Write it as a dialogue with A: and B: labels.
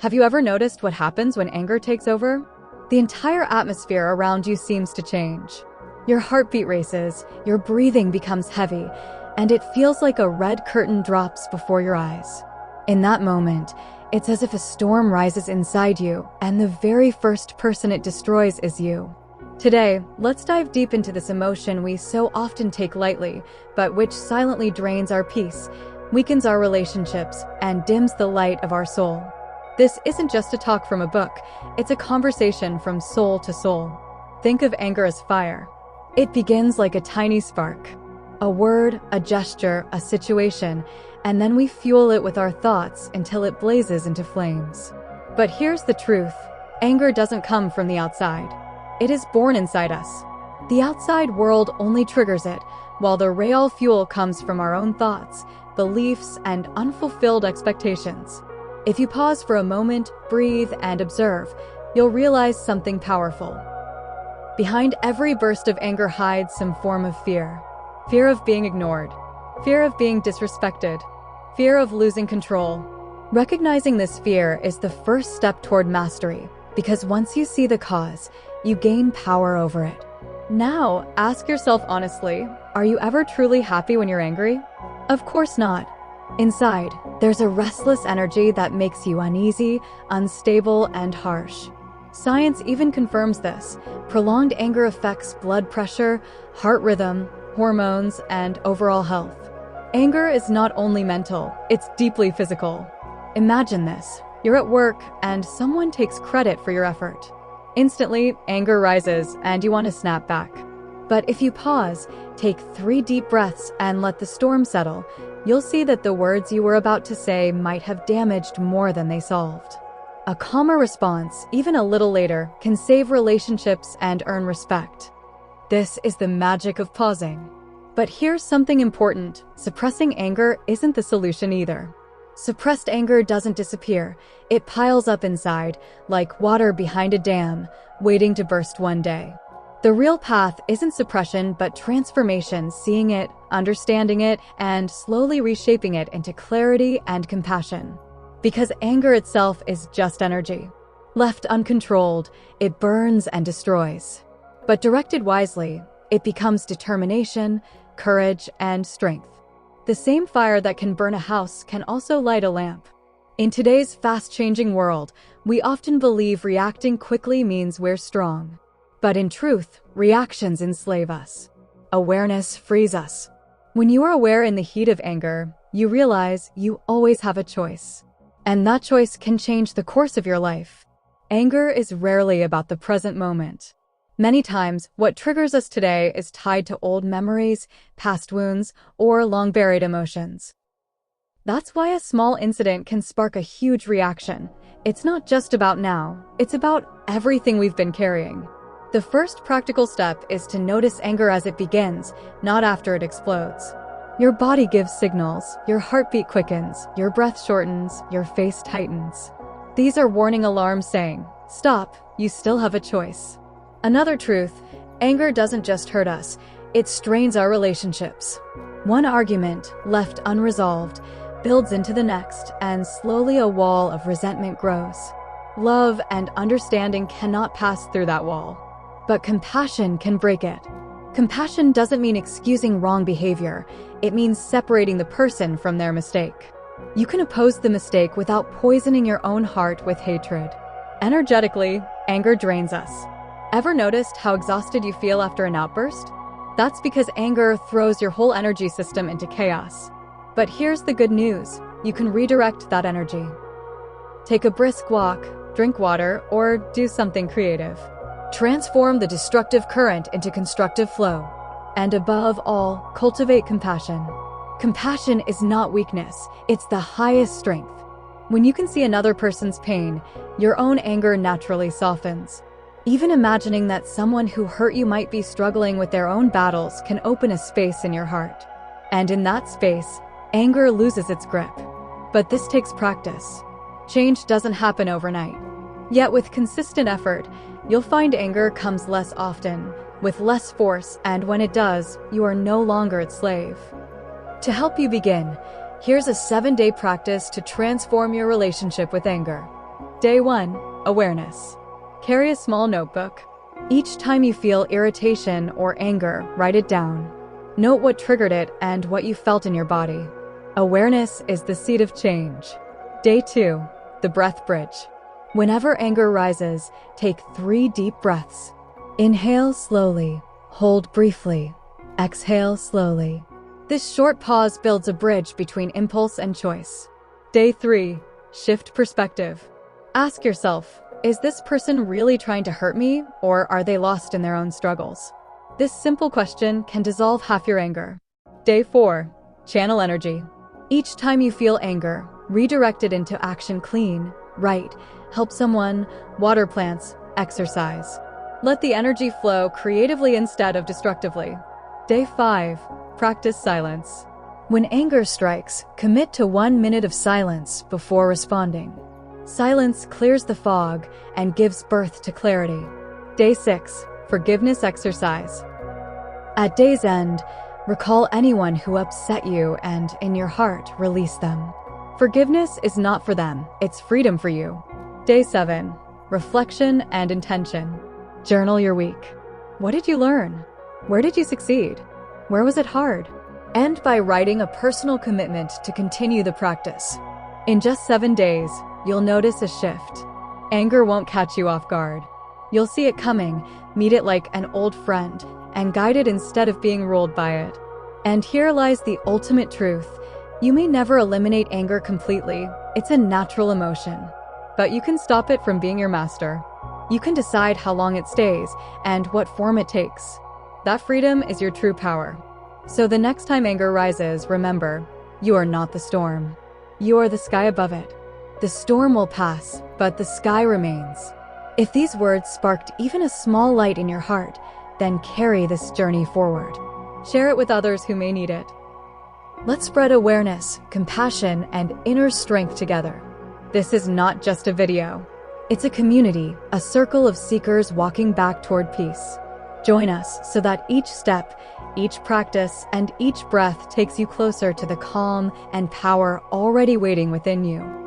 A: Have you ever noticed what happens when anger takes over? The entire atmosphere around you seems to change. Your heartbeat races, your breathing becomes heavy, and it feels like a red curtain drops before your eyes. In that moment, it's as if a storm rises inside you, and the very first person it destroys is you. Today, let's dive deep into this emotion we so often take lightly, but which silently drains our peace, weakens our relationships, and dims the light of our soul. This isn't just a talk from a book, it's a conversation from soul to soul. Think of anger as fire. It begins like a tiny spark. A word, a gesture, a situation, and then we fuel it with our thoughts until it blazes into flames. But here's the truth. Anger doesn't come from the outside. It is born inside us. The outside world only triggers it, while the real fuel comes from our own thoughts, beliefs, and unfulfilled expectations. If you pause for a moment, breathe, and observe, you'll realize something powerful. Behind every burst of anger hides some form of fear. Fear of being ignored. Fear of being disrespected. Fear of losing control. Recognizing this fear is the first step toward mastery, because once you see the cause, you gain power over it. Now, ask yourself honestly, are you ever truly happy when you're angry? Of course not. Inside, there's a restless energy that makes you uneasy, unstable, and harsh. Science even confirms this. Prolonged anger affects blood pressure, heart rhythm, hormones, and overall health. Anger is not only mental, it's deeply physical. Imagine this. You're at work, and someone takes credit for your effort. Instantly, anger rises, and you want to snap back. But if you pause, take 3 deep breaths, and let the storm settle, you'll see that the words you were about to say might have damaged more than they solved. A calmer response, even a little later, can save relationships and earn respect. This is the magic of pausing. But here's something important. Suppressing anger isn't the solution either. Suppressed anger doesn't disappear. It piles up inside, like water behind a dam, waiting to burst one day. The real path isn't suppression, but transformation, seeing it, understanding it, and slowly reshaping it into clarity and compassion. Because anger itself is just energy. Left uncontrolled, it burns and destroys. But directed wisely, it becomes determination, courage, and strength. The same fire that can burn a house can also light a lamp. In today's fast-changing world, we often believe reacting quickly means we're strong. But in truth, reactions enslave us. Awareness frees us. When you are aware in the heat of anger, you realize you always have a choice. And that choice can change the course of your life. Anger is rarely about the present moment. Many times, what triggers us today is tied to old memories, past wounds, or long-buried emotions. That's why a small incident can spark a huge reaction. It's not just about now, it's about everything we've been carrying. The first practical step is to notice anger as it begins, not after it explodes. Your body gives signals, your heartbeat quickens, your breath shortens, your face tightens. These are warning alarms saying, stop, you still have a choice. Another truth, anger doesn't just hurt us, it strains our relationships. One argument, left unresolved, builds into the next, and slowly a wall of resentment grows. Love and understanding cannot pass through that wall, but compassion can break it. Compassion doesn't mean excusing wrong behavior, it means separating the person from their mistake. You can oppose the mistake without poisoning your own heart with hatred. Energetically, anger drains us. Ever noticed how exhausted you feel after an outburst? That's because anger throws your whole energy system into chaos. But here's the good news, you can redirect that energy. Take a brisk walk, drink water, or do something creative. Transform the destructive current into constructive flow. And above all, cultivate compassion. Compassion is not weakness, it's the highest strength. When you can see another person's pain, your own anger naturally softens. Even imagining that someone who hurt you might be struggling with their own battles can open a space in your heart. And in that space, anger loses its grip. But this takes practice. Change doesn't happen overnight. Yet with consistent effort, you'll find anger comes less often, with less force, and when it does, you are no longer its slave. To help you begin, here's a 7-day practice to transform your relationship with anger. Day 1. Awareness. Carry a small notebook. Each time you feel irritation or anger, write it down. Note what triggered it and what you felt in your body. Awareness is the seed of change. Day 2. The breath bridge. Whenever anger rises, take 3 deep breaths. Inhale slowly, hold briefly, exhale slowly. This short pause builds a bridge between impulse and choice. Day 3. Shift perspective. Ask yourself, is this person really trying to hurt me, or are they lost in their own struggles? This simple question can dissolve half your anger. Day 4. Channel energy. Each time you feel anger, redirect it into action. Clean, write, help someone, water plants, exercise. Let the energy flow creatively instead of destructively. Day 5. Practice silence. When anger strikes, commit to 1 minute of silence before responding. Silence clears the fog and gives birth to clarity. Day 6. Forgiveness exercise. At day's end, recall anyone who upset you and, in your heart, release them. Forgiveness is not for them, it's freedom for you. Day 7. Reflection and intention. Journal your week. What did you learn? Where did you succeed? Where was it hard? End by writing a personal commitment to continue the practice. In just 7 days, you'll notice a shift. Anger won't catch you off guard. You'll see it coming, meet it like an old friend, and guide it instead of being ruled by it. And here lies the ultimate truth. You may never eliminate anger completely. It's a natural emotion. But you can stop it from being your master. You can decide how long it stays and what form it takes. That freedom is your true power. So the next time anger rises, remember, you are not the storm. You are the sky above it. The storm will pass, but the sky remains. If these words sparked even a small light in your heart, then carry this journey forward. Share it with others who may need it. Let's spread awareness, compassion, and inner strength together. This is not just a video. It's a community, a circle of seekers walking back toward peace. Join us so that each step, each practice, and each breath takes you closer to the calm and power already waiting within you.